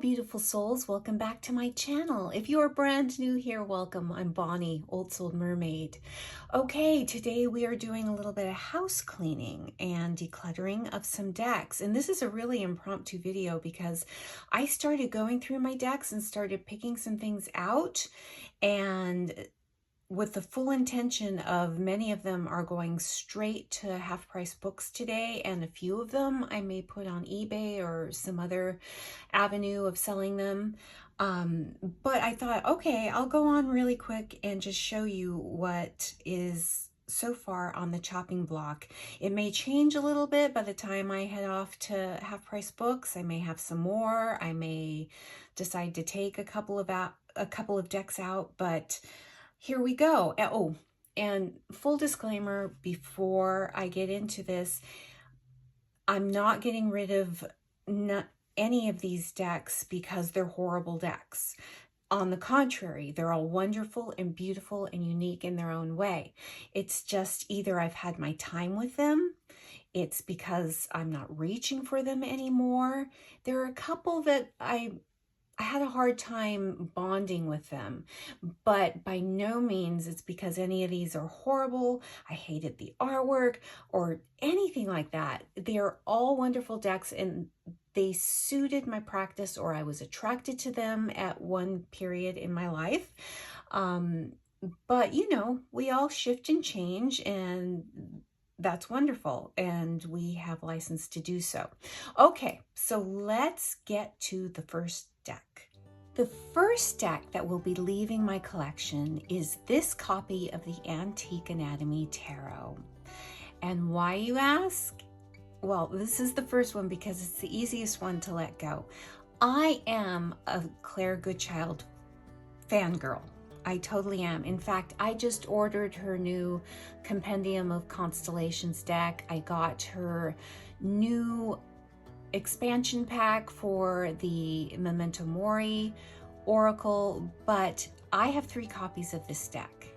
beautiful souls, welcome back to my channel. If you are brand new here, welcome. I'm Bonnie, Old Soul Mermaid. Okay, today we are doing a little bit of house cleaning and decluttering of some decks. And this is a really impromptu video because I started going through my decks and started picking some things out, and with the full intention of many of them are going straight to half price books today, and a few of them I may put on eBay or some other avenue of selling them. But I thought, okay, I'll go on really quick and just show you what is so far on the chopping block. It may change a little bit by the time I head off to half price books. I may have some more. I may decide to take a couple of decks out, but here we go. Oh, and full disclaimer before I get into this, I'm not getting rid of any of these decks because they're horrible decks. On the contrary, they're all wonderful and beautiful and unique in their own way. It's just either I've had my time with them, it's because I'm not reaching for them anymore. There are a couple that I had a hard time bonding with them, but by no means it's because any of these are horrible, I hated the artwork, or anything like that. They're all wonderful decks and they suited my practice, or I was attracted to them at one period in my life. But you know, we all shift and change, and that's wonderful, and we have license to do so. Okay, so let's get to the first deck. The first deck that will be leaving my collection is this copy of the Antique Anatomy Tarot. And why, you ask? Well, this is the first one because it's the easiest one to let go. I am a Claire Goodchild fangirl. I totally am. In fact, I just ordered her new Compendium of Constellations deck. I got her new expansion pack for the Memento Mori Oracle, but I have 3 copies of this deck.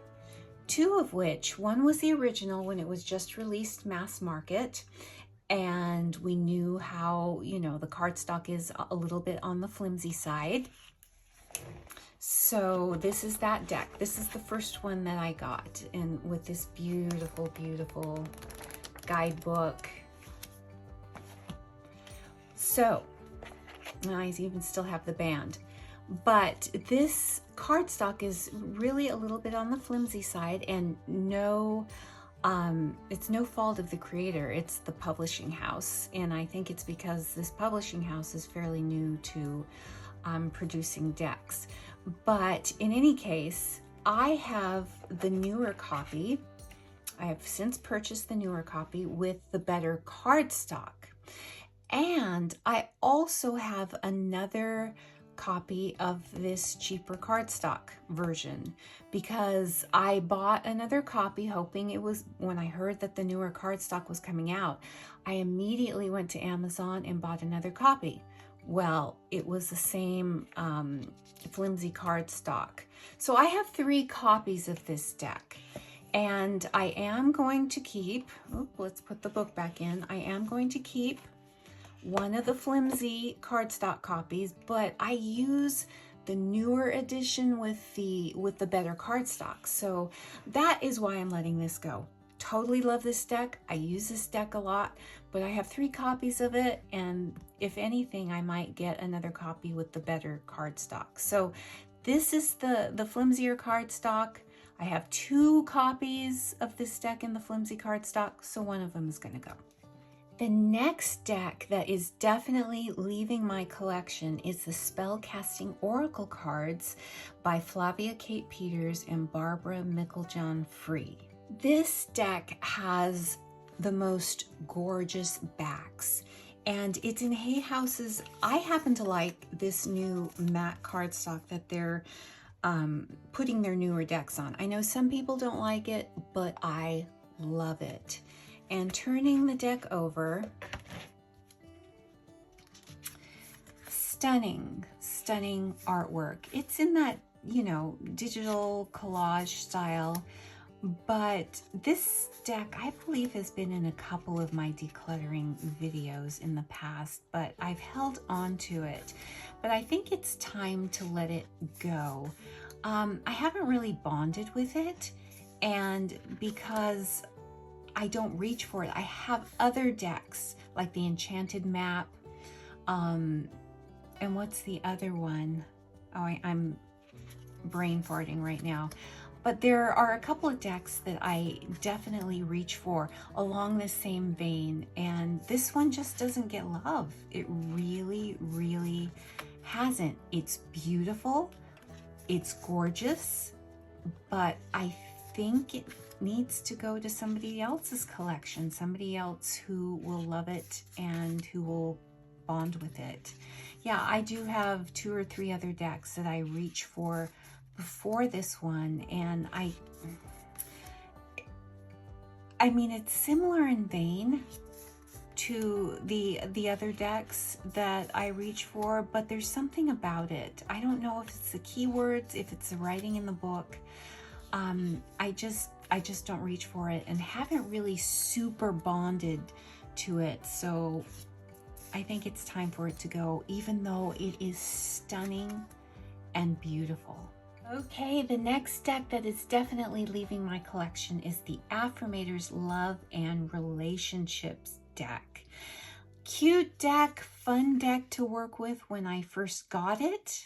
2 of which, one was the original when it was just released mass market, and we knew how, you know, the cardstock is a little bit on the flimsy side. So this is that deck. This is the first one that I got, and with this beautiful, beautiful guidebook. So, I even still have the band, but this cardstock is really a little bit on the flimsy side, and no, it's no fault of the creator, it's the publishing house. And I think it's because this publishing house is fairly new to producing decks. But in any case, I have the newer copy. I have since purchased the newer copy with the better cardstock. And I also have another copy of this cheaper cardstock version because I bought another copy hoping it was, when I heard that the newer cardstock was coming out, I immediately went to Amazon and bought another copy. Well, it was the same flimsy cardstock. So I have 3 copies of this deck. And I am going to keep, let's put the book back in. I am going to keep one of the flimsy cardstock copies, but I use the newer edition with the better cardstock. So that is why I'm letting this go. Totally love this deck. I use this deck a lot, but I have 3 copies of it, and if anything, I might get another copy with the better cardstock. So this is the flimsier cardstock. I have 2 copies of this deck in the flimsy cardstock, so one of them is going to go. The next deck that is definitely leaving my collection is the Spellcasting Oracle cards by Flavia Kate Peters and Barbara Mikkeljohn Free. This deck has the most gorgeous backs, and it's in Hay House's. I happen to like this new matte cardstock that they're putting their newer decks on. I know some people don't like it, but I love it. And turning the deck over, stunning, stunning artwork. It's in that, you know, digital collage style, But this deck, I believe, has been in a couple of my decluttering videos in the past, but I've held on to it. But I think it's time to let it go. I haven't really bonded with it, and because I don't reach for it, I have other decks like the Enchanted Map, and what's the other one? Oh, I'm brain farting right now. But there are a couple of decks that I definitely reach for along the same vein, and this one just doesn't get love. It really, really hasn't. It's beautiful, it's gorgeous, but I think it needs to go to somebody else's collection, somebody else who will love it and who will bond with it. Yeah, I do have 2 or 3 other decks that I reach for before this one, and I mean, it's similar in vein to the other decks that I reach for, but there's something about it. I don't know if it's the keywords, if it's the writing in the book. I just don't reach for it and haven't really super bonded to it. So I think it's time for it to go, even though it is stunning and beautiful. Okay, the next deck that is definitely leaving my collection is the Affirmators Love and Relationships deck. Cute deck, fun deck to work with when I first got it,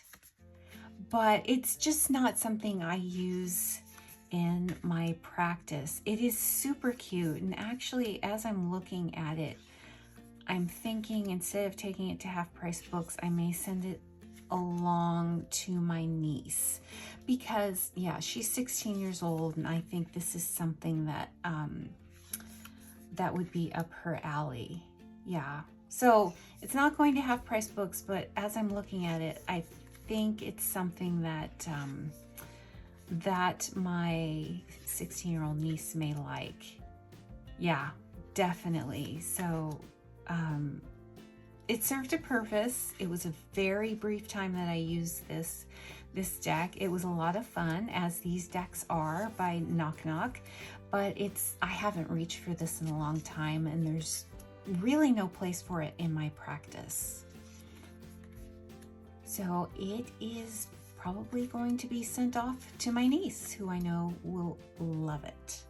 but it's just not something I use in my practice. It is super cute, and actually, as I'm looking at it, I'm thinking instead of taking it to Half Price Books, I may send it along to my niece, because yeah, she's 16 years old, and I think this is something that that would be up her alley. Yeah, so it's not going to Half Price Books, but as I'm looking at it, I think it's something that that my 16-year-old niece may like. Yeah, definitely. So it served a purpose. It was a very brief time that I used this deck. It was a lot of fun, as these decks are by Knock Knock, but I haven't reached for this in a long time, and there's really no place for it in my practice. So it is probably going to be sent off to my niece, who I know will love it.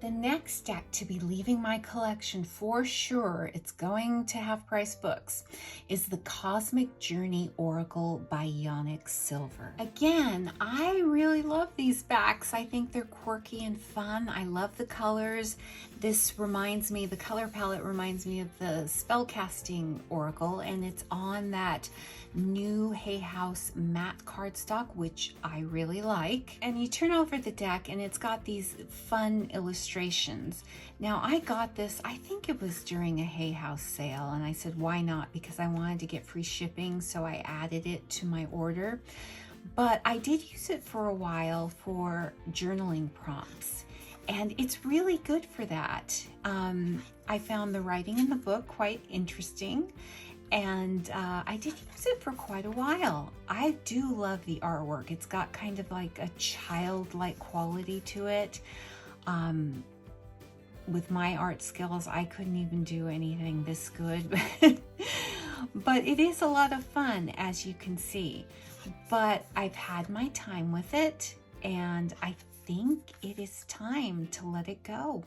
The next deck to be leaving my collection for sure, it's going to Half Price Books, is the Cosmic Journey Oracle Bionic Silver. Again, I really love these backs. I think they're quirky and fun. I love the colors. This reminds me, the color palette reminds me of the Spellcasting Oracle, and it's on that new Hay House matte cardstock, which I really like. And you turn over the deck and it's got these fun illustrations. Now, I got this, I think it was during a Hay House sale, and I said, why not? Because I wanted to get free shipping, so I added it to my order. But I did use it for a while for journaling prompts, and it's really good for that. I found the writing in the book quite interesting, and I did use it for quite a while. I do love the artwork. It's got kind of like a childlike quality to it. With my art skills, I couldn't even do anything this good, but it is a lot of fun, as you can see. But I've had my time with it, and I think it is time to let it go.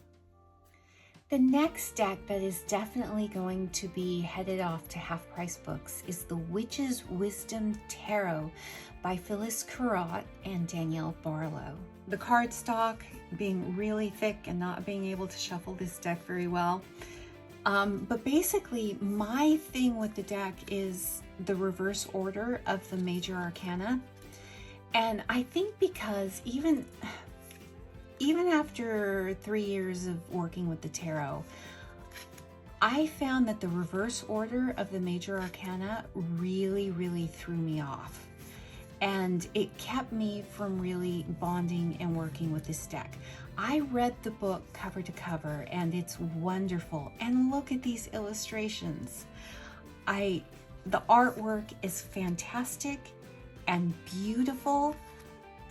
The next deck that is definitely going to be headed off to Half Price Books is the Witch's Wisdom Tarot by Phyllis Carot and Danielle Barlow. The cardstock being really thick and not being able to shuffle this deck very well. But basically, my thing with the deck is the reverse order of the major arcana. And I think because even after 3 years of working with the tarot, I found that the reverse order of the major arcana really, really threw me off. And it kept me from really bonding and working with this deck. I read the book cover to cover, and it's wonderful. And look at these illustrations. The artwork is fantastic and beautiful,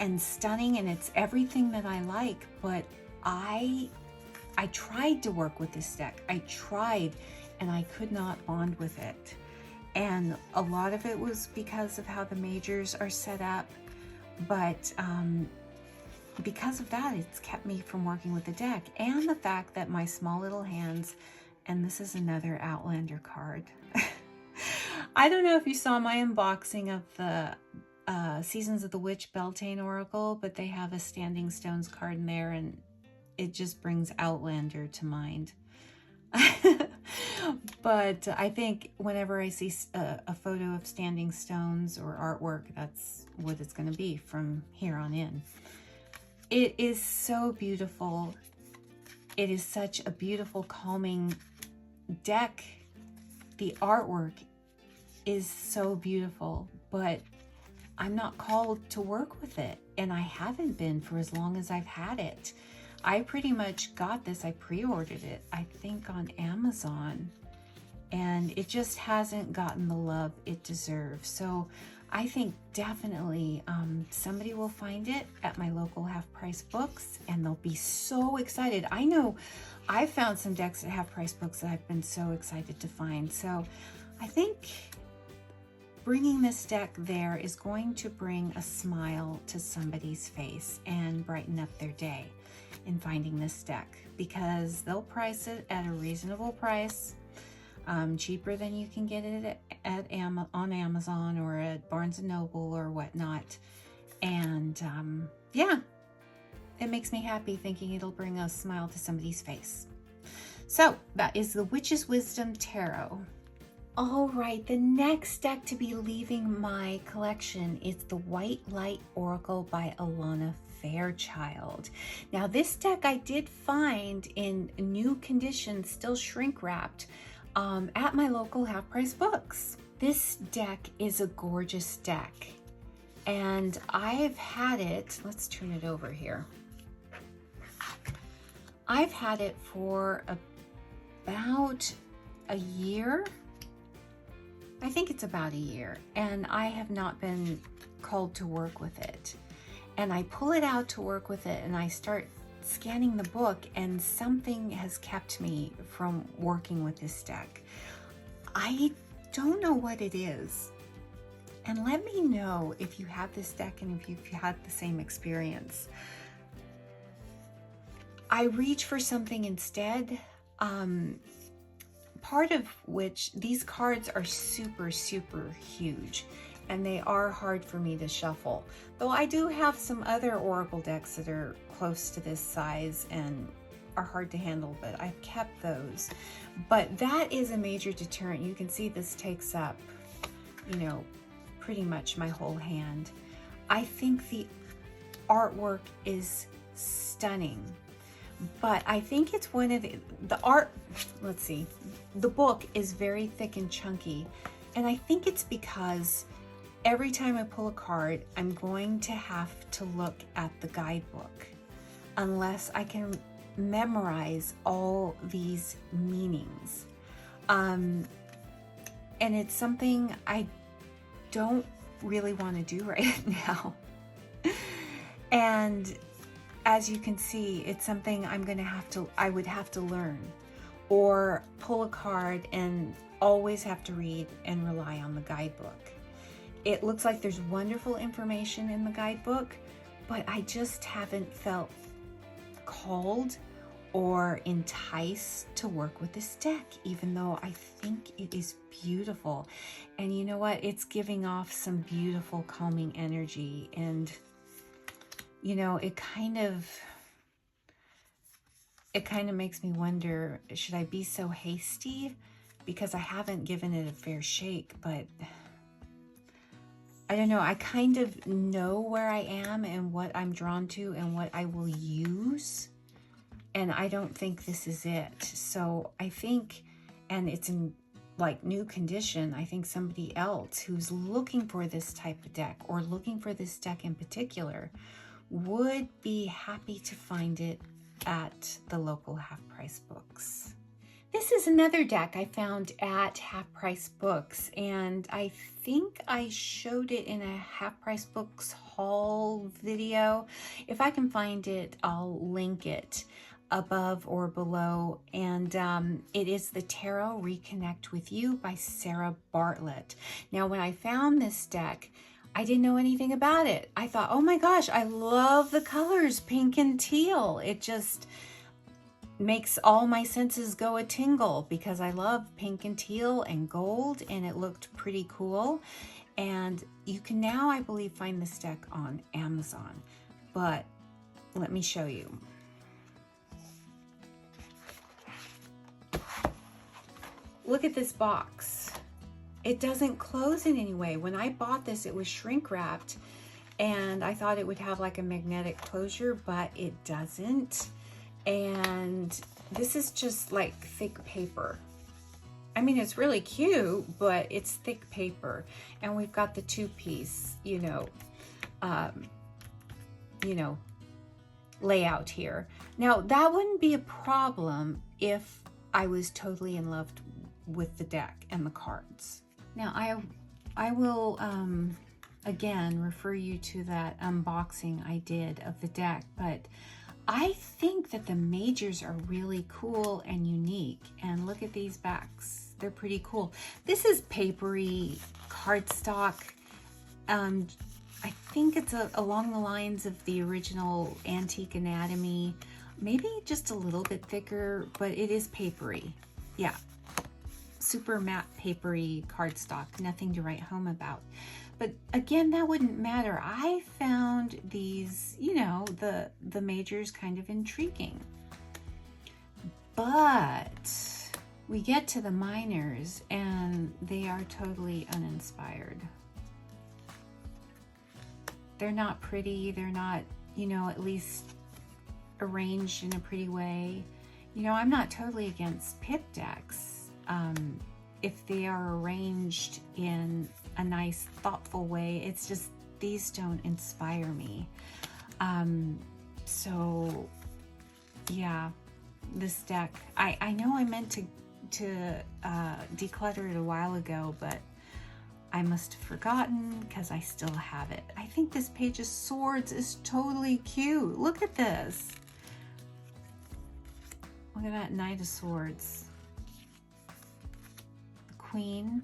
and stunning, and it's everything that I like, but I tried to work with this deck. I tried, and I could not bond with it. And a lot of it was because of how the majors are set up, but because of that, it's kept me from working with the deck, and the fact that my small little hands, and this is another Outlander card. I don't know if you saw my unboxing of the Seasons of the Witch Beltane Oracle, but they have a Standing Stones card in there, and it just brings Outlander to mind. But I think whenever I see a photo of Standing Stones or artwork, that's what it's going to be from here on in. It is so beautiful. It is such a beautiful, calming deck. The artwork is so beautiful, but I'm not called to work with it, and I haven't been for as long as I've had it. I pretty much got this, I pre-ordered it, I think on Amazon, and it just hasn't gotten the love it deserves. So I think definitely somebody will find it at my local half-price books, and they'll be so excited. I know I've found some decks at half-price books that I've been so excited to find. So I think bringing this deck there is going to bring a smile to somebody's face and brighten up their day in finding this deck, because they'll price it at a reasonable price, cheaper than you can get it on Amazon or at Barnes & Noble or whatnot. And yeah, it makes me happy thinking it'll bring a smile to somebody's face. So that is the Witch's Wisdom Tarot. All right, the next deck to be leaving my collection is the White Light Oracle by Alana Fairchild. Now this deck I did find in new condition, still shrink wrapped, at my local half-price books. This deck is a gorgeous deck, and I've had it, let's turn it over here. I've had it for about a year. I think it's about a year, and I have not been called to work with it. And I pull it out to work with it, and I start scanning the book, and something has kept me from working with this deck. I don't know what it is. And let me know if you have this deck and if you've had the same experience. I reach for something instead. Part of which, these cards are super, super huge, and they are hard for me to shuffle. Though I do have some other Oracle decks that are close to this size and are hard to handle, but I've kept those. But that is a major deterrent. You can see this takes up, you know, pretty much my whole hand. I think the artwork is stunning. But I think it's one of the art, let's see, the book is very thick and chunky. And I think it's because every time I pull a card, I'm going to have to look at the guidebook unless I can memorize all these meanings. And it's something I don't really want to do right now. And as you can see, it's something I would have to learn, or pull a card and always have to read and rely on the guidebook. It looks like there's wonderful information in the guidebook, but I just haven't felt called or enticed to work with this deck, even though I think it is beautiful. And you know what? It's giving off some beautiful calming energy, and you know, it kind of makes me wonder, should I be so hasty? Because I haven't given it a fair shake, but I don't know. I kind of know where I am and what I'm drawn to and what I will use. And I don't think this is it. So I think, and it's in like new condition, I think somebody else who's looking for this type of deck, or looking for this deck in particular, would be happy to find it at the local half-price books. This is another deck I found at Half Price Books, and I think I showed it in a Half Price Books haul video. If I can find it, I'll link it above or below. And it is the Tarot Reconnect With You by Sarah Bartlett. Now, when I found this deck, I didn't know anything about it. I thought, oh my gosh, I love the colors, pink and teal. It just makes all my senses go a tingle because I love pink and teal and gold, and it looked pretty cool. And you can now, I believe, find this deck on Amazon, but let me show you. Look at this box. It doesn't close in any way. When I bought this, it was shrink wrapped, and I thought it would have like a magnetic closure, but it doesn't. And this is just like thick paper. I mean, it's really cute, but it's thick paper. And we've got the two-piece, layout here. Now, that wouldn't be a problem if I was totally in love with the deck and the cards. Now, I will again refer you to that unboxing I did of the deck, but I think that the majors are really cool and unique. And look at these backs. They're pretty cool. This is papery cardstock. I think it's along the lines of the original Antique Anatomy. Maybe just a little bit thicker, but it is papery. Yeah. Super matte papery cardstock. Nothing to write home about. But again, that wouldn't matter. I found these, the majors kind of intriguing. But we get to the minors and they are totally uninspired. They're not pretty. They're not, at least arranged in a pretty way. I'm not totally against pip decks. If they are arranged in a nice, thoughtful way. It's just, these don't inspire me. So yeah, this deck, I know I meant to declutter it a while ago, but I must have forgotten because I still have it. I think this Page of Swords is totally cute. Look at this. Look at that Knight of Swords. The Queen.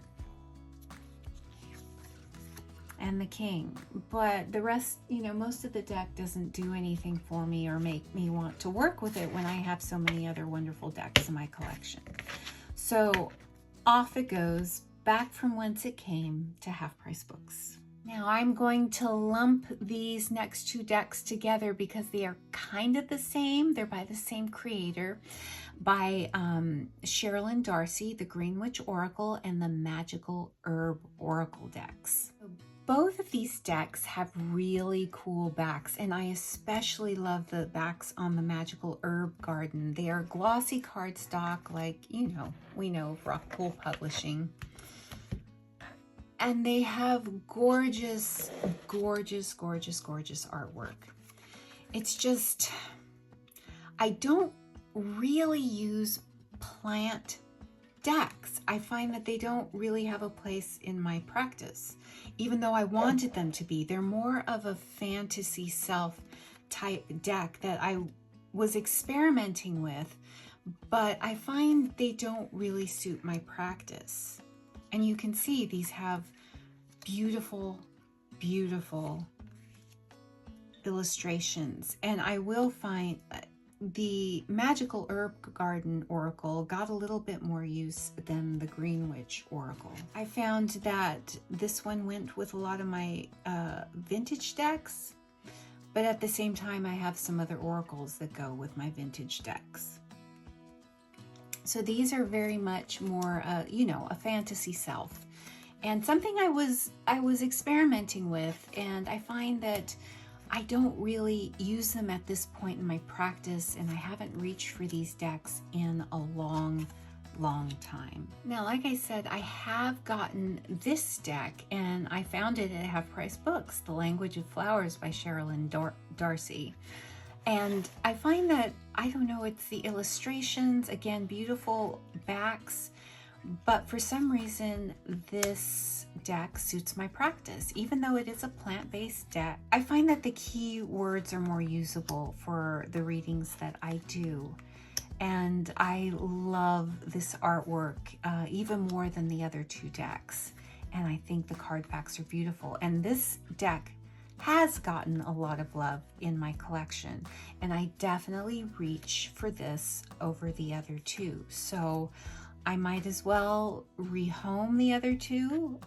And the King. But the rest, most of the deck doesn't do anything for me or make me want to work with it when I have so many other wonderful decks in my collection. So off it goes, back from whence it came to Half Price Books. Now I'm going to lump these next two decks together because they are kind of the same. They're by the same creator, by Sherilyn Darcy, the Green Witch Oracle and the Magical Herb Oracle decks. Both of these decks have really cool backs, and I especially love the backs on the Magical Herb Garden. They are glossy cardstock, like, we know Rockpool Publishing. And they have gorgeous, gorgeous, gorgeous, gorgeous artwork. It's just, I don't really use plant decks. I find that they don't really have a place in my practice, even though I wanted them to be. They're more of a fantasy self type deck that I was experimenting with, but I find they don't really suit my practice. And you can see these have beautiful, beautiful illustrations. And I will find the Magical Herb Garden Oracle got a little bit more use than the Green Witch Oracle. I found that this one went with a lot of my vintage decks, but at the same time I have some other oracles that go with my vintage decks. So these are very much more, a fantasy self, and something I was experimenting with, and I find that I don't really use them at this point in my practice, and I haven't reached for these decks in a long, long time. Now, like I said, I have gotten this deck, and I found it at Half Price Books, The Language of Flowers by Sherilyn Darcy. And I find that, I don't know, it's the illustrations, again, beautiful backs, but for some reason this deck suits my practice. Even though it is a plant-based deck, I find that the key words are more usable for the readings that I do. And I love this artwork even more than the other two decks. And I think the card backs are beautiful. And this deck has gotten a lot of love in my collection, and I definitely reach for this over the other two. So I might as well rehome the other two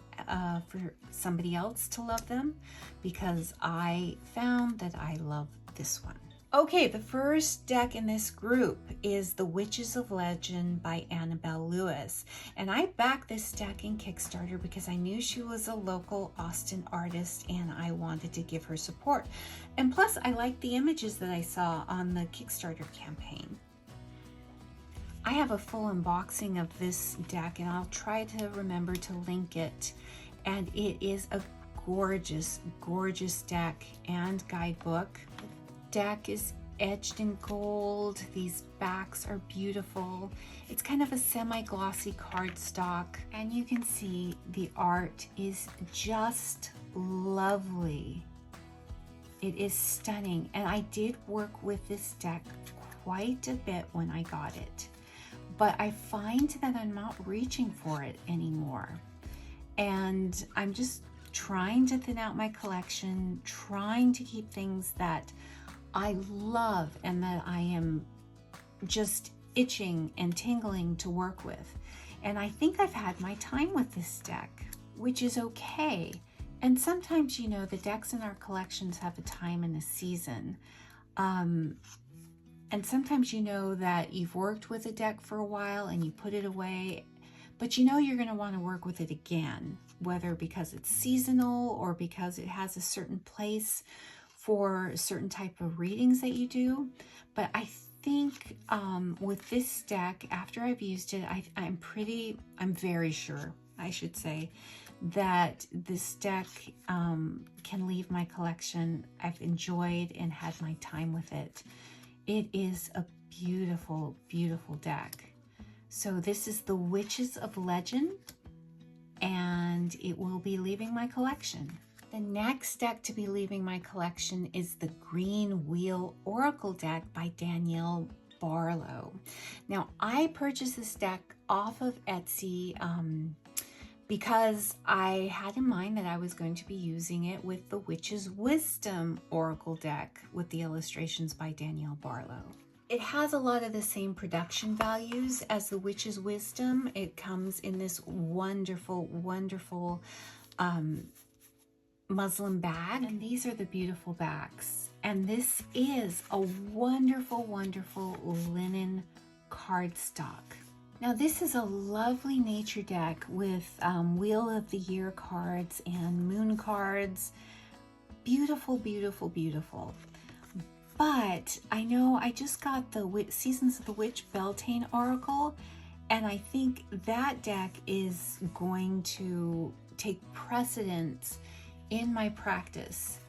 for somebody else to love them, because I found that I love this one. Okay, the first deck in this group is The Witches of Legend by Annabelle Lewis. And I backed this deck in Kickstarter because I knew she was a local Austin artist and I wanted to give her support. And plus, I liked the images that I saw on the Kickstarter campaign. I have a full unboxing of this deck and I'll try to remember to link it. And it is a gorgeous, gorgeous deck and guidebook. Deck is edged in gold. These backs are beautiful. It's kind of a semi-glossy cardstock, and you can see the art is just lovely. It is stunning, and I did work with this deck quite a bit when I got it, but I find that I'm not reaching for it anymore, and I'm just trying to thin out my collection, trying to keep things that I love and that I am just itching and tingling to work with. And I think I've had my time with this deck, which is okay. And sometimes, you know, the decks in our collections have a time and a season. And sometimes you know that you've worked with a deck for a while and you put it away, but you know you're going to want to work with it again, whether because it's seasonal or because it has a certain place for a certain type of readings that you do. But I think with this deck, after I've used it, I'm very sure, I should say, that this deck can leave my collection. I've enjoyed and had my time with it. It is a beautiful, beautiful deck. So this is The Witches of Legend, and it will be leaving my collection. The next deck to be leaving my collection is the Green Wheel Oracle deck by Danielle Barlow. Now, I purchased this deck off of Etsy because I had in mind that I was going to be using it with the Witch's Wisdom Oracle deck with the illustrations by Danielle Barlow. It has a lot of the same production values as the Witch's Wisdom. It comes in this wonderful, wonderful muslin bag, and these are the beautiful backs. And this is a wonderful, wonderful linen cardstock. Now this is a lovely nature deck with Wheel of the Year cards and moon cards. Beautiful, beautiful, beautiful. But I know I just got the Seasons of the Witch Beltane Oracle, and I think that deck is going to take precedence in my practice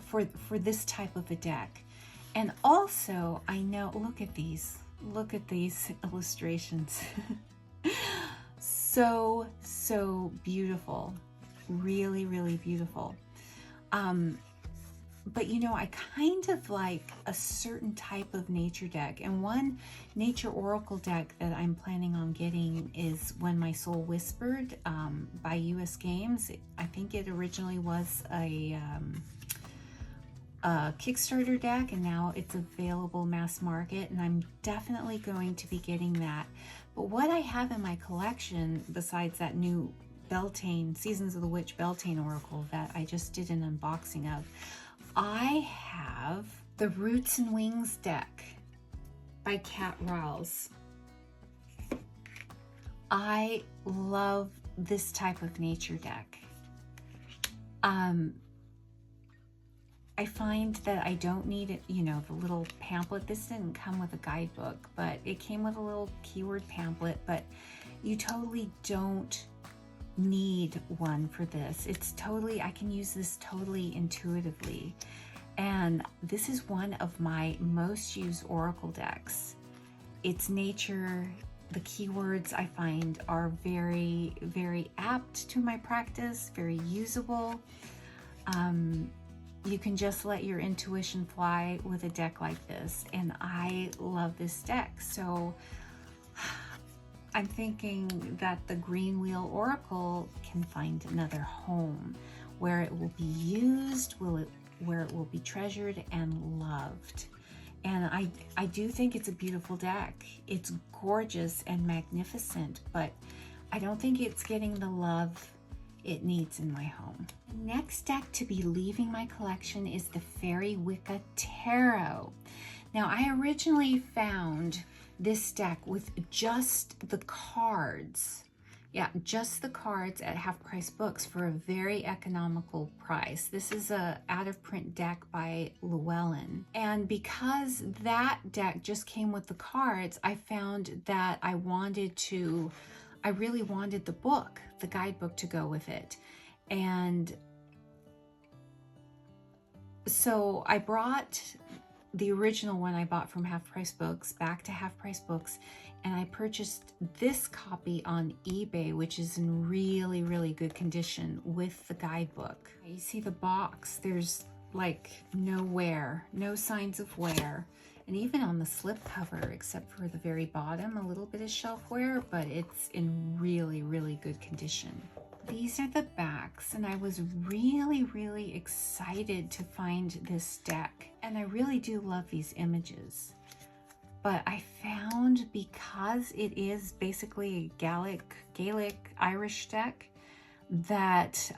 for this type of a deck. And also I know, look at these illustrations. so beautiful, really, really beautiful. But you know, I kind of like a certain type of nature deck, and one nature oracle deck that I'm planning on getting is When My Soul Whispered by US Games. I think it originally was a Kickstarter deck, and now it's available mass market, and I'm definitely going to be getting that. But what I have in my collection, besides that new Beltane, Seasons of the Witch Beltane Oracle that I just did an unboxing of, I have the Roots and Wings deck by Kat Riles. I love this type of nature deck. I find that I don't need it, you know, the little pamphlet. This didn't come with a guidebook, but it came with a little keyword pamphlet, but you totally don't need one for this. It's totally, I can use this totally intuitively. And this is one of my most used oracle decks. Its nature, the keywords I find are very, very apt to my practice, very usable. You can just let your intuition fly with a deck like this, and I love this deck. So I'm thinking that the Green Wheel Oracle can find another home where it will be used, where it will be treasured and loved. And I do think it's a beautiful deck. It's gorgeous and magnificent, but I don't think it's getting the love it needs in my home. The next deck to be leaving my collection is the Fairy Wicca Tarot. Now, I originally found this deck with just the cards. Yeah, just the cards at Half Price Books for a very economical price. This is a out-of-print deck by Llewellyn. And because that deck just came with the cards, I found that I really wanted the book, the guidebook, to go with it. And so I brought the original one I bought from Half Price Books back to Half Price Books, and I purchased this copy on eBay, which is in really, really good condition with the guidebook. You see the box, there's like no wear, no signs of wear. And even on the slipcover, except for the very bottom, a little bit of shelf wear, but it's in really, really good condition. These are the backs, and I was really, really excited to find this deck. And I really do love these images. But I found, because it is basically a Gaelic Irish deck, that,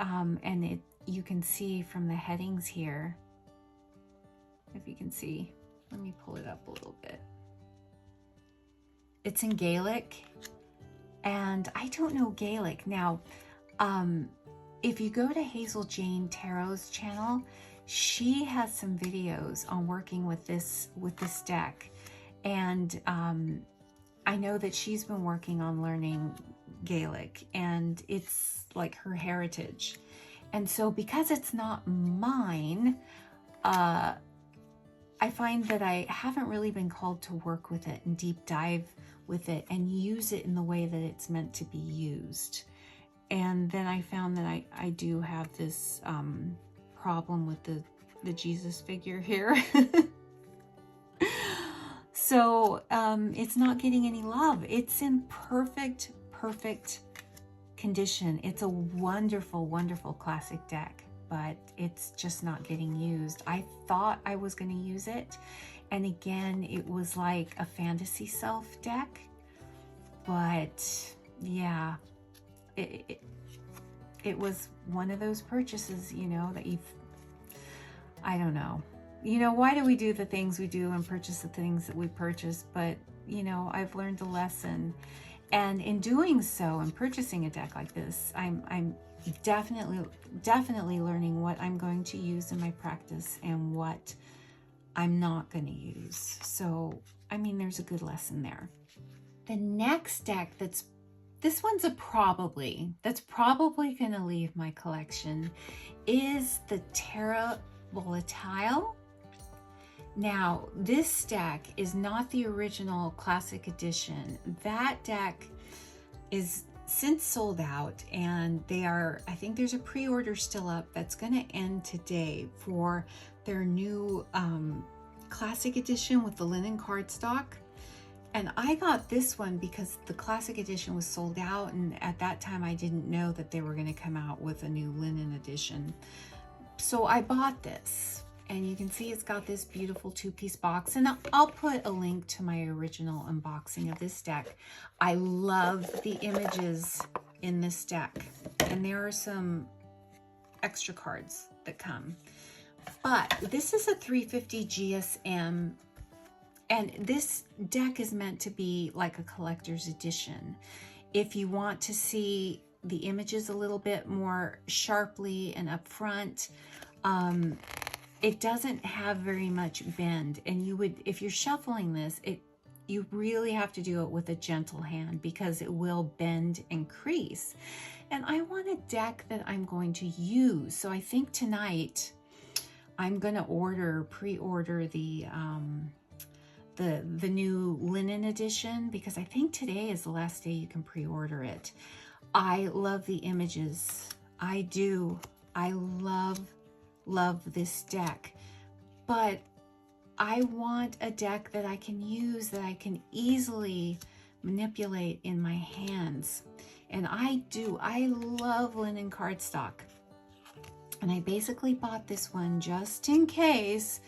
you can see from the headings here, if you can see, let me pull it up a little bit. It's in Gaelic, and I don't know Gaelic. Now, if you go to Hazel Jane Tarot's channel, she has some videos on working with this deck. And I know that she's been working on learning Gaelic, and it's like her heritage. And so because it's not mine, I find that I haven't really been called to work with it and deep dive with it and use it in the way that it's meant to be used. And then I found that I do have this problem with the Jesus figure here. So it's not getting any love. It's in perfect condition. It's a wonderful, wonderful classic deck, but it's just not getting used. I thought I was going to use it, and again, it was like a fantasy self deck, but yeah, it was one of those purchases, you know, that I don't know. You know, why do we do the things we do and purchase the things that we purchase? But, you know, I've learned a lesson. And in doing so and purchasing a deck like this, I'm definitely learning what I'm going to use in my practice and what I'm not going to use. So, I mean, there's a good lesson there. The next deck this one's that's probably going to leave my collection is the Tarot Volatile. Now, this deck is not the original classic edition. That deck is since sold out, and I think there's a pre-order still up that's going to end today for their new classic edition with the linen cardstock. And I got this one because the classic edition was sold out, and at that time I didn't know that they were going to come out with a new linen edition. So I bought this. And you can see it's got this beautiful two-piece box, and I'll put a link to my original unboxing of this deck. I love the images in this deck, and there are some extra cards that come. But this is a 350 GSM, and this deck is meant to be like a collector's edition. If you want to see the images a little bit more sharply and up front, it doesn't have very much bend, and if you're shuffling this, you really have to do it with a gentle hand because it will bend and crease. And I want a deck that I'm going to use. So I think tonight I'm gonna pre-order the new linen edition, because I think today is the last day you can pre-order it. I love the images. I do. I love this deck, but I want a deck that I can use, that I can easily manipulate in my hands. And I do. I love linen cardstock. And I basically bought this one just in case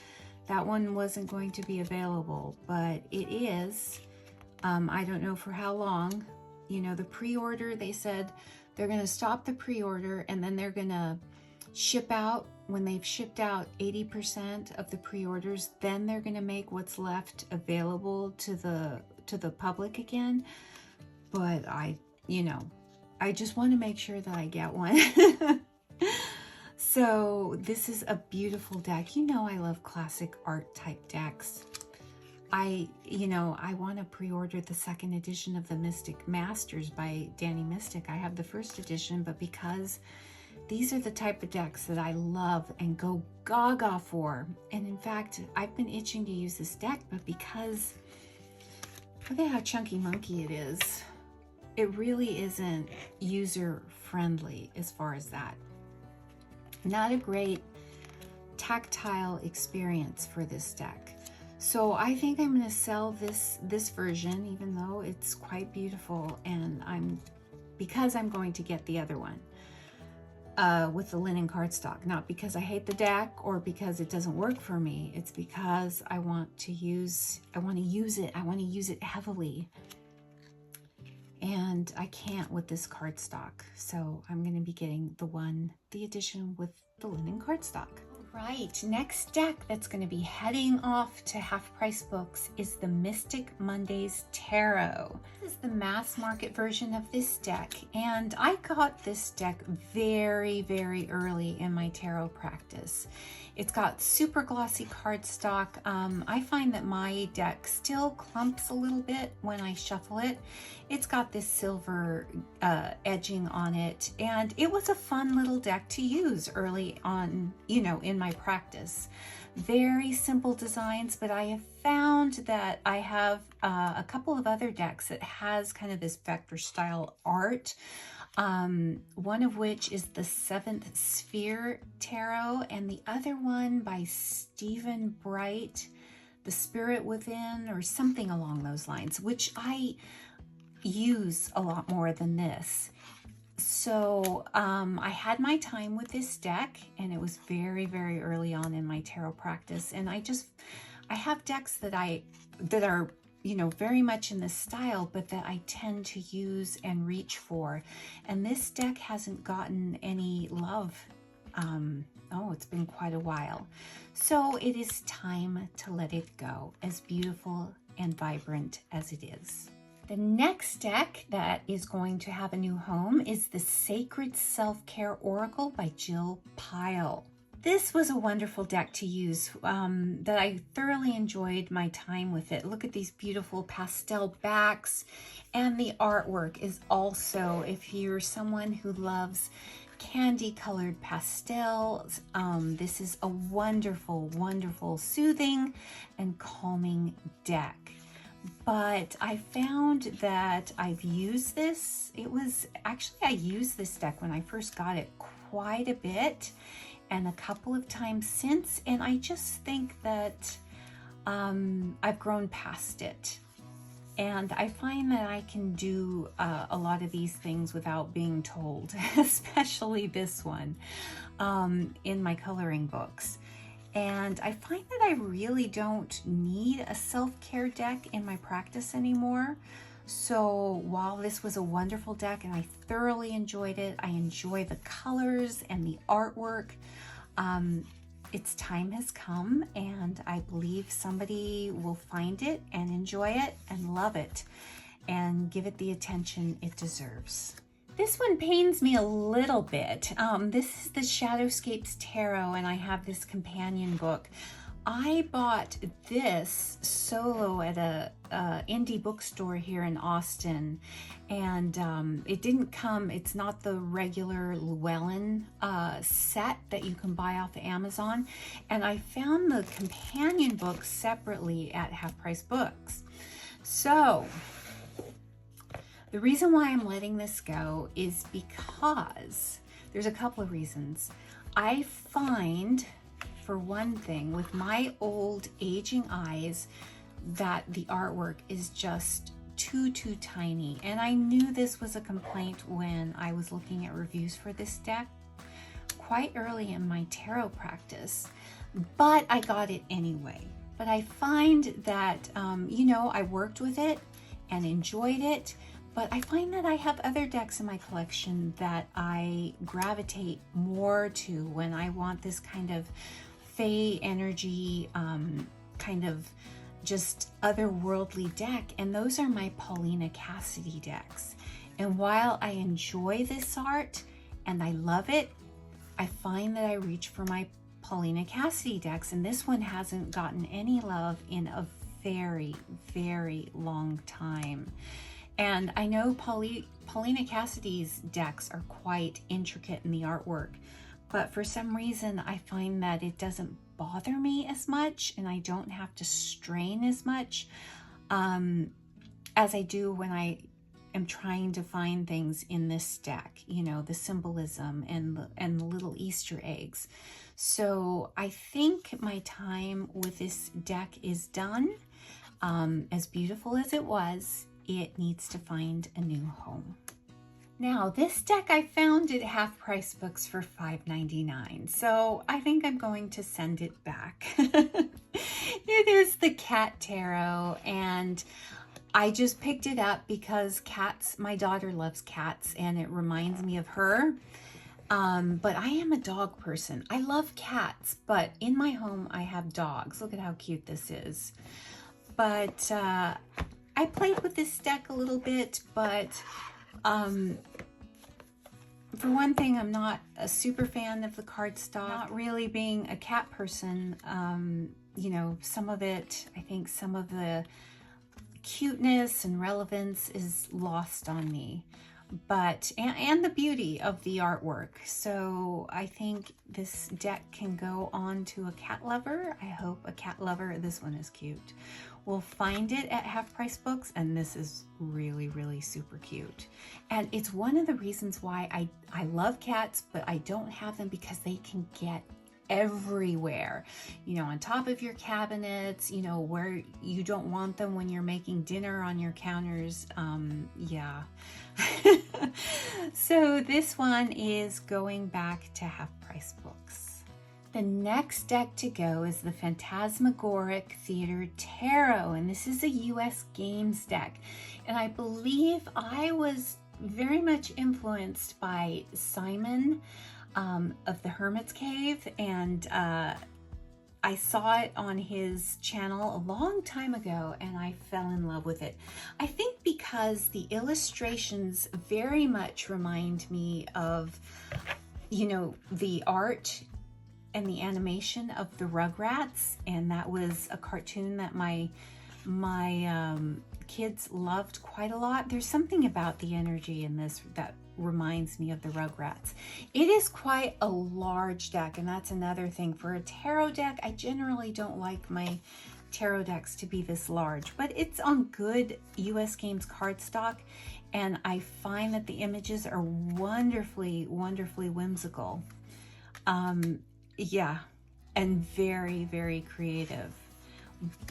that one wasn't going to be available, but it is. I don't know for how long. You know, the pre-order, they said they're going to stop the pre-order and then they're going to ship out. When they've shipped out 80% of the pre-orders, then they're going to make what's left available to the public again. But I just want to make sure that I get one. So this is a beautiful deck. You know, I love classic art type decks. I want to pre-order the second edition of the Mystic Masters by Danny Mystic. I have the first edition, but because these are the type of decks that I love and go gaga for. And in fact, I've been itching to use this deck, but because look at how chunky monkey it is, it really isn't user friendly as far as that. Not a great tactile experience for this deck. So I think I'm going to sell this version, even though it's quite beautiful, and because I'm going to get the other one with the linen cardstock. Not because I hate the deck or because it doesn't work for me. It's because I want to use it heavily. And I can't with this cardstock. So I'm going to be getting the edition with the linen cardstock. Right, next deck that's going to be heading off to Half Price Books is the Mystic Mondays Tarot. This is the mass market version of this deck, and I got this deck very, very early in my tarot practice. It's got super glossy cardstock. I find that my deck still clumps a little bit when I shuffle it. It's got this silver edging on it, and it was a fun little deck to use early on, in my practice. Very simple designs, but I have found that I have a couple of other decks that has kind of this vector style art. One of which is the Seventh Sphere Tarot, and the other one by Stephen Bright, The Spirit Within, or something along those lines, which I use a lot more than this. So I had my time with this deck, and it was very, very early on in my tarot practice, and I have decks that are very much in this style, but that I tend to use and reach for. And this deck hasn't gotten any love. It's been quite a while. So it is time to let it go, as beautiful and vibrant as it is. The next deck that is going to have a new home is the Sacred Self-Care Oracle by Jill Pyle. This was a wonderful deck to use that I thoroughly enjoyed my time with it. Look at these beautiful pastel backs, and the artwork is also, if you're someone who loves candy colored pastels, this is a wonderful, wonderful, soothing and calming deck. But I found that I've used this. I used this deck when I first got it quite a bit, and a couple of times since, and I just think that I've grown past it. And I find that I can do a lot of these things without being told, especially this one in my coloring books. And I find that I really don't need a self-care deck in my practice anymore. So while this was a wonderful deck and I thoroughly enjoyed it, I enjoy the colors and the artwork, its time has come, and I believe somebody will find it and enjoy it and love it and give it the attention it deserves. This one pains me a little bit. This is the Shadowscapes Tarot, and I have this companion book I bought this solo at a indie bookstore here in Austin, and it didn't come, it's not the regular Llewellyn set that you can buy off of Amazon, and I found the companion book separately at Half Price Books. So the reason why I'm letting this go is because there's a couple of reasons. I find, for one thing, with my old aging eyes, that the artwork is just too tiny. And I knew this was a complaint when I was looking at reviews for this deck quite early in my tarot practice, but I got it anyway. But I find that, you know, I worked with it and enjoyed it, but I find that I have other decks in my collection that I gravitate more to when I want this kind of fae energy, kind of just otherworldly deck, and those are my Paulina Cassidy decks. And while I enjoy this art and I love it, I find that I reach for my Paulina Cassidy decks, and this one hasn't gotten any love in a very, very long time. And I know Paulina Cassidy's decks are quite intricate in the artwork, but for some reason I find that it doesn't bother me as much, and I don't have to strain as much as I do when I am trying to find things in this deck, you know, the symbolism and the little Easter eggs. So I think my time with this deck is done. As beautiful as it was, it needs to find a new home. Now, this deck I found at Half Price Books for $5.99, so I think I'm going to send it back. It is the Cat Tarot, and I just picked it up because cats, my daughter loves cats, and it reminds me of her. But I am a dog person. I love cats, but in my home I have dogs. Look at how cute this is. But I played with this deck a little bit, but for one thing, I'm not a super fan of the cardstock. Not really being a cat person, you know, some of it, I think some of the cuteness and relevance is lost on me, but and the beauty of the artwork. So I think this deck can go on to a cat lover. I hope a cat lover, this one is cute, will find it at Half Price Books, and this is really, really super cute. And it's one of the reasons why I love cats, but I don't have them, because they can get everywhere, you know, on top of your cabinets, you know, where you don't want them when you're making dinner on your counters. Yeah. So this one is going back to Half Price Books. The next deck to go is the Phantasmagoric Theater Tarot, and this is a US Games deck. And I believe I was very much influenced by Simon of the Hermit's Cave, and I saw it on his channel a long time ago, and I fell in love with it. I think because the illustrations very much remind me of, you know, the art and the animation of the Rugrats, and that was a cartoon that my kids loved quite a lot. There's something about the energy in this that reminds me of the Rugrats. It is quite a large deck, and that's another thing. For a tarot deck, I generally don't like my tarot decks to be this large, but it's on good US Games cardstock, and I find that the images are wonderfully, wonderfully whimsical. Yeah, and very, very creative.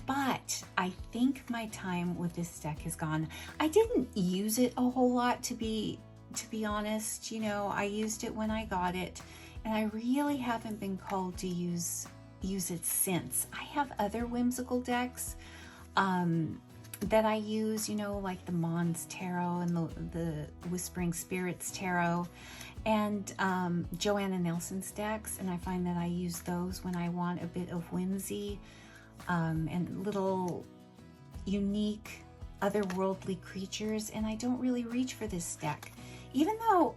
But I think my time with this deck is gone. I didn't use it a whole lot, to be honest. You know, I used it when I got it, and I really haven't been called to use it since. I have other whimsical decks that I use, you know, like the Mons Tarot and the Whispering Spirits Tarot, and Joanna Nelson's decks, and I find that I use those when I want a bit of whimsy and little unique otherworldly creatures, and I don't really reach for this deck. Even though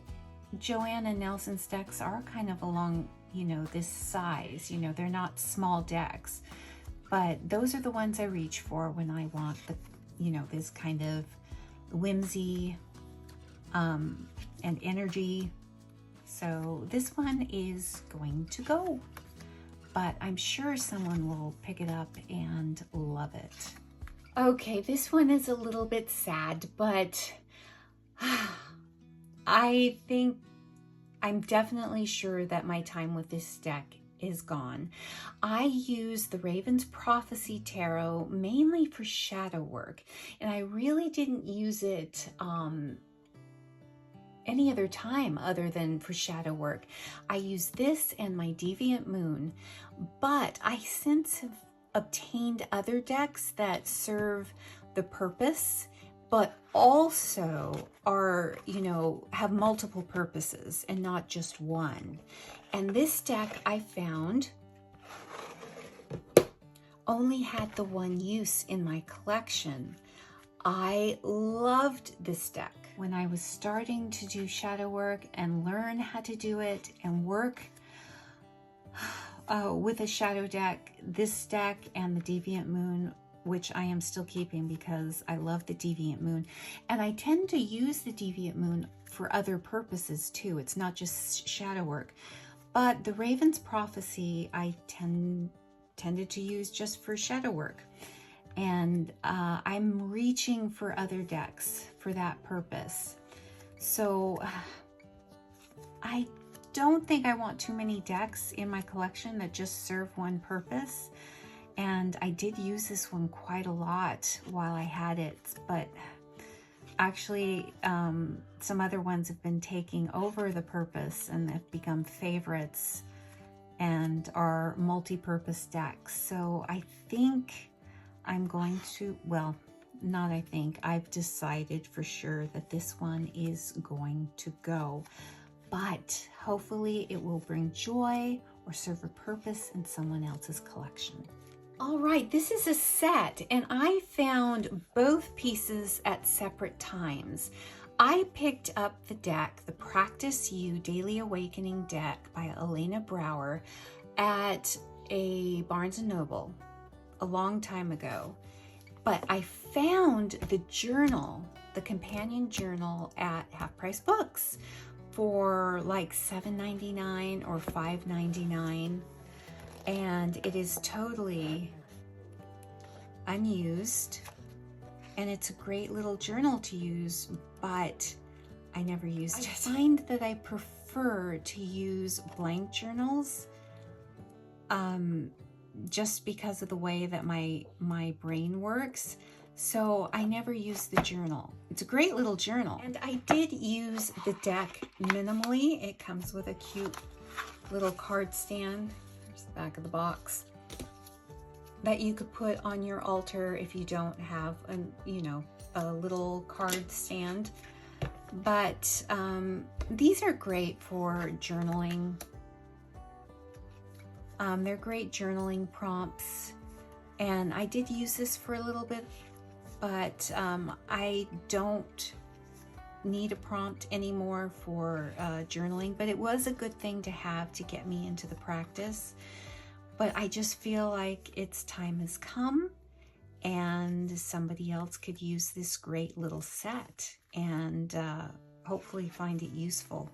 Joanna Nelson's decks are kind of along, you know, this size, you know, they're not small decks, but those are the ones I reach for when I want the, you know, this kind of whimsy and energy. So this one is going to go, but I'm sure someone will pick it up and love it. Okay, this one is a little bit sad, but I think I'm definitely sure that my time with this deck is gone. I use the Raven's Prophecy Tarot mainly for shadow work, and I really didn't use it any other time other than for shadow work. I use this and my Deviant Moon, but I since have obtained other decks that serve the purpose, but also are, you know, have multiple purposes and not just one. And this deck I found only had the one use in my collection. I loved this deck. When I was starting to do shadow work and learn how to do it and work with a shadow deck, this deck and the Deviant Moon, which I am still keeping because I love the Deviant Moon. And I tend to use the Deviant Moon for other purposes too. It's not just shadow work. But the Raven's Prophecy I tended to use just for shadow work. And I'm reaching for other decks for that purpose. So I don't think I want too many decks in my collection that just serve one purpose. And I did use this one quite a lot while I had it, but actually some other ones have been taking over the purpose and have become favorites and are multi-purpose decks. So I think I'm going to, well, not I think, I've decided for sure that this one is going to go. But hopefully it will bring joy or serve a purpose in someone else's collection. All right, this is a set, and I found both pieces at separate times. I picked up the deck, the Practice You Daily Awakening deck by Alana Brower at a Barnes & Noble a long time ago. But I found the journal, the companion journal at Half Price Books for like $7.99 or $5.99. And it is totally unused. And it's a great little journal to use, but I never used it. I find that I prefer to use blank journals just because of the way that my brain works. So I never use the journal. It's a great little journal. And I did use the deck minimally. It comes with a cute little card stand. There's the back of the box that you could put on your altar if you don't have a little card stand. But these are great for journaling. They're great journaling prompts, and I did use this for a little bit, but I don't need a prompt anymore for journaling, but it was a good thing to have to get me into the practice. But I just feel like its time has come and somebody else could use this great little set and hopefully find it useful.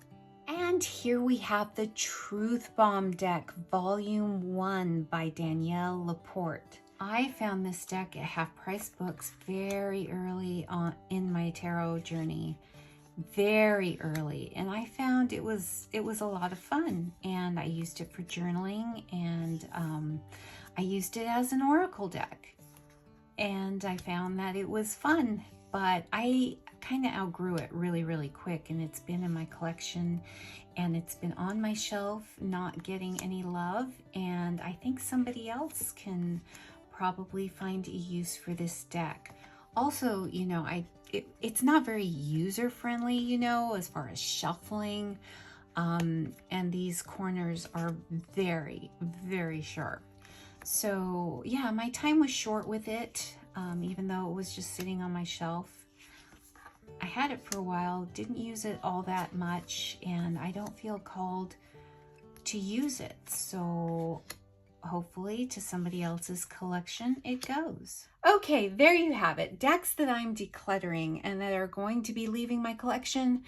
And here we have the Truth Bomb deck, Volume 1 by Danielle Laporte. I found this deck at Half Price Books very early on in my tarot journey, very early, and I found it was a lot of fun, and I used it for journaling, and I used it as an oracle deck, and I found that it was fun, but I kind of outgrew it really quick, and it's been in my collection and it's been on my shelf not getting any love, and I think somebody else can probably find a use for this deck. Also, you know, it's not very user-friendly, you know, as far as shuffling, and these corners are very sharp. So yeah, my time was short with it, even though it was just sitting on my shelf. I had it for a while, didn't use it all that much, and I don't feel called to use it. So hopefully to somebody else's collection it goes. Okay, there you have it. Decks that I'm decluttering and that are going to be leaving my collection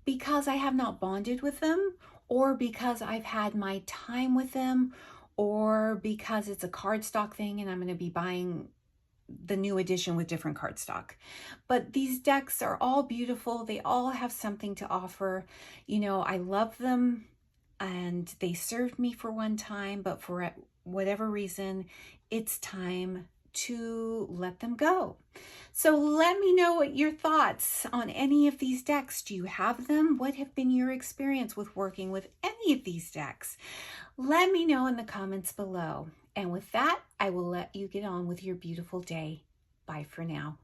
because I have not bonded with them, or because I've had my time with them, or because it's a cardstock thing and I'm going to be buying the new edition with different cardstock. But these decks are all beautiful. They all have something to offer. You know, I love them and they served me for one time, but for whatever reason, it's time to let them go. So let me know what your thoughts on any of these decks. Do you have them? What have been your experience with working with any of these decks? Let me know in the comments below. And with that, I will let you get on with your beautiful day. Bye for now.